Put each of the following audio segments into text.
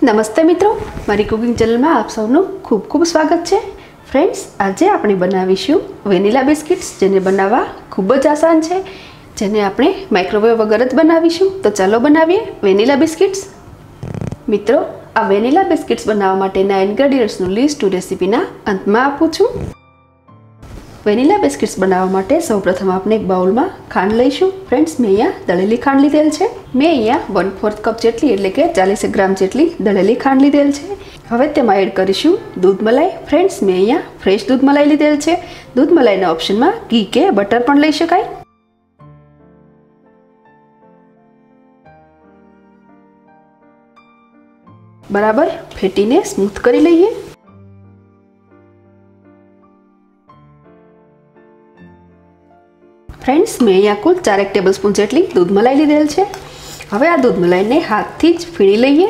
नमस्ते मित्रों, मारी कुकिंग चैनल में आप सबनु खूब खूब स्वागत है। फ्रेंड्स, आज આપણે બનાવીશું વેનીલા બિસ્કિટ્સ, જેને બનાવવા ખૂબ જ આસાન છે, જેને આપણે માઇક્રોવેવ વગર જ બનાવીશું। તો ચાલો બનાવીએ વેનીલા બિસ્કિટ્સ। મિત્રો, આ વેનીલા બિસ્કિટ્સ બનાવવા માટેના ઇન્ગ્રેડિયન્ટ્સનું લિસ્ટ હું રેસીપીના અંતમાં આપું છું। વેનીલા બિસ્કિટ્સ બનાવવા માટે સૌપ્રથમ આપણે એક બાઉલમાં ખાંડ લઈશું। ફ્રેન્ડ્સ, મેં અહીંયા દળેલી ખાંડ લીધેલ છે। મેં અહીંયા 1/4 કપ જેટલી એટલે કે 40 ગ્રામ જેટલી દળેલી ખાંડ લીધેલ છે। હવે તેમાં એડ કરીશું દૂધ મલાઈ। ફ્રેન્ડ્સ, મેં અહીંયા ફ્રેશ દૂધ મલાઈ લીધેલ છે। દૂધ મલાઈના ઓપ્શનમાં ઘી કે બટર પણ લઈ શકાય। બરાબર ફેટીને સ્મૂથ કરી લઈએ। फ्रेंड्स, मैं अहींया कुल 4 टेबलस्पून जेटली दूध मलाई लीधेल छे। हवे आ दूध मलाई ने हाथथी ज फीणी लईए।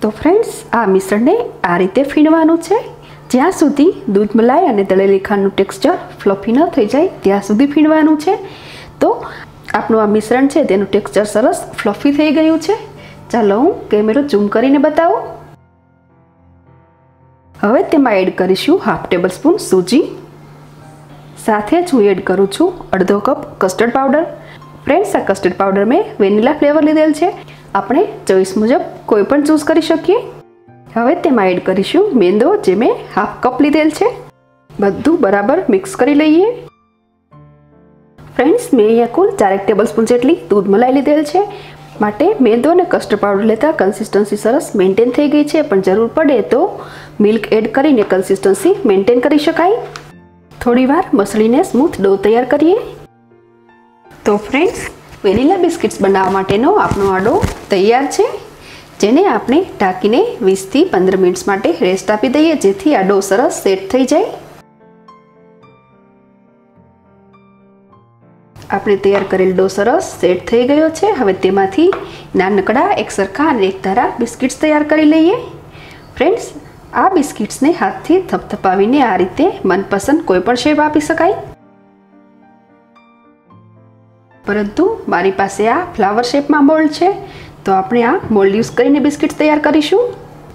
तो फ्रेंड्स, आ मिश्रण ने आ रीते फीणवानुं छे। ज्यां सुधी दूध मलाई अने दळेली खांडनुं टेक्सचर फ्लफी न थई जाय त्यां सुधी फीणवानुं छे। तो आपनुं आ मिश्रण छे तेनुं टेक्सचर सरस फ्लफी थई गयुं छे। चालो हूँ केमेरो झूम करीने बतावुं। हवे तेमां एड करीशुं 1/2 टेबलस्पून सूजी। साथ ज हूँ एड करूँ छूँ 1/2 कप कस्टर्ड पाउडर। फ्रेंड्स, आ कस्टर्ड पाउडर में वेनिला फ्लेवर लीधेल छे। आपणे चॉइस मुजब कोईपण चूज करी शकीए। हवे तेमां एड करीशुं मेंदो, जे मैं 1/2 कप लीधेल छे। बधुं बराबर मिक्स करी लईए। फ्रेंड्स, मैं अहींया कुल 4 टेबलस्पून जेटली दूध मलाई लीधेल छे, माटे मेंदो ने कस्टर्ड पाउडर लेता कन्सिस्टन्सी सरस मेंटेन थई गई छे, पण जरूर पड़े तो मिल्क एड करीने कन्सिस्टन्सी मेंटेन करी शकाय। थोड़ी वार मसळीने स्मूथ डो तैयार करिए। तो फ्रेंड्स, वेनिला बिस्किट्स बनाववा माटेनो आपनो आ डो तैयार छे, जेने आपणे ढांकीने 20 થી 15 मिनिट्स माटे रेस्ट आपी दईए, जेथी आ डो सरस सेट थई जाय। आपणे तैयार करेल डो सरस सेट थई गयो छे। हवे तेमांथी नानकड़ा एक सरखा अने एक धारा बिस्किट्स तैयार करी लईए। फ्रेंड्स, आ बिस्किट्स ने हाथ थी थपथपावीने आ रीते मनपसंद कोईपण शेप आपी शकाय। परंतु मारी पासे आ फ्लावर शेप में मोल्ड छे, तो आपणे आ मोल्ड यूज करीने बिस्किट्स तैयार करीशुं।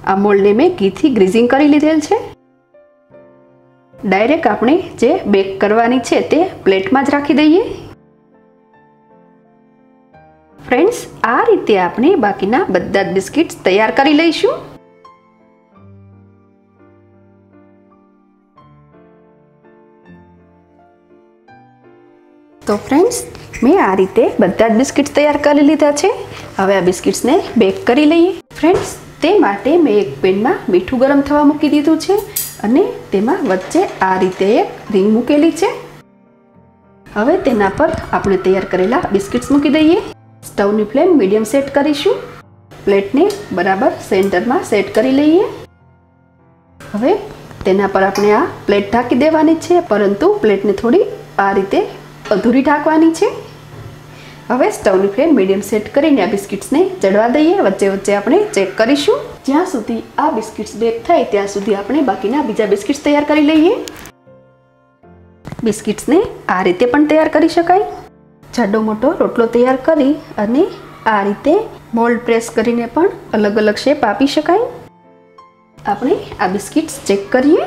आ मोल्ड ने मैं घी थी ग्रीजिंग करी लीधेल छे। डायरेक्ट आपणे जे बेक करवानी छे ते प्लेट में ज राखी दईए। फ्रेंड्स, आ रीते आपणे बाकीना बधा ज बिस्किट्स तैयार करी लईशुं। तो फ्रेंड्स, मैं आ रीते बधा बिस्किट्स तैयार कर लीधा छे। हवे आ बिस्किट्स ने बेक करी लईए। फ्रेंड्स, ते माटे मैं एक पेन में मीठू गरम थवा मूकी दीधुं छे अने तेमां वच्चे आ रीते एक रिंग मूकेली छे। हवे तेना पर आपणे तैयार करेला बिस्किट्स मूकी दईए। स्टवनी फ्लेम मीडियम सेट करीशुं। प्लेट ने बराबर सेंटर में सेट करी लईए। हवे तेना पर आपणे आ प्लेट ढांकी देवानी छे, परंतु प्लेट ने थोड़ी आ रीते अधूरी ढांकवानी छे। हवे स्टवनी फ्लेम मीडियम सेट करीने आ बिस्किट्स ने चढ़वा दईए। वच्चे वच्चे आपणे चेक करीशुं। ज्यां सुधी आ बिस्किट्स बेक थाय त्यां सुधी आपणे बाकीना बीजा बिस्किट्स तैयार करी लईए। बिस्किट्स ने आ रीते पण तैयार करी शकाय। जाडो मोटो रोटलो तैयार करी अने आ रीते मोल्ड प्रेस करीने पण अलग अलग शेप आपी शकाय। आपणे आ बिस्किट्स चेक करीए।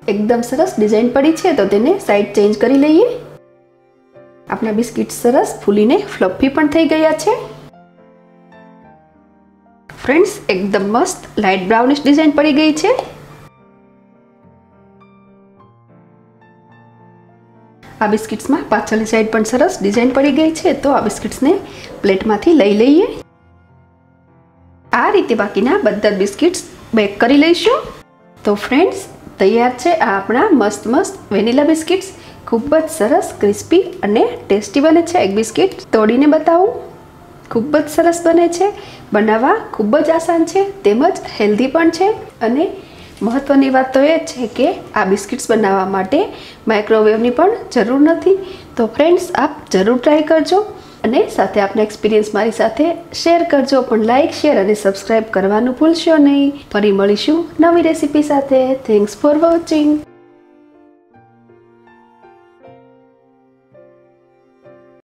एकदम सरस डिजाइन पड़ी है, तो तेने साइड चेंज करी लईए। अपना बिस्किट सरस फूलीने फ्लफी पण थई गया छे। फ्रेंड्स, एकदम मस्त लाइट ब्राउनिश डिजाइन पड़ी गई छे। आ बिस्किट्स में पाछळनी साइड पण सरस डिजाइन पड़ी गई छे। तो आ बिस्किट्स ने प्लेट मांथी लई लईए। आ रीते बाकीना बधा बिस्किट्स बेक करी लईशुं। तो फ्रेंड्स, तैयार है आ अपना मस्त मस्त वेनिला बिस्किट्स। खूब ज सरस क्रिस्पी अने टेस्टी बने छे। एक बिस्किट तोड़ीने बताऊं, खूब ज सरस बने छे। बनावा खूब ज आसान छे, तेमज हेल्धी पण छे। अने महत्वनी वात तो ए छे के आ बिस्किट्स बनावा माटे माइक्रोवेवनी पण जरूर नथी। तो फ्रेंड्स, आप जरूर ट्राय करजो અને સાથે આપનો એક્સપિરિયન્સ મારી સાથે શેર કરજો, પણ લાઇક, શેર અને સબસ્ક્રાઇબ કરવાનું ભૂલશો નહીં। ફરી મળીશું નવી રેસીપી સાથે। Thanks for watching.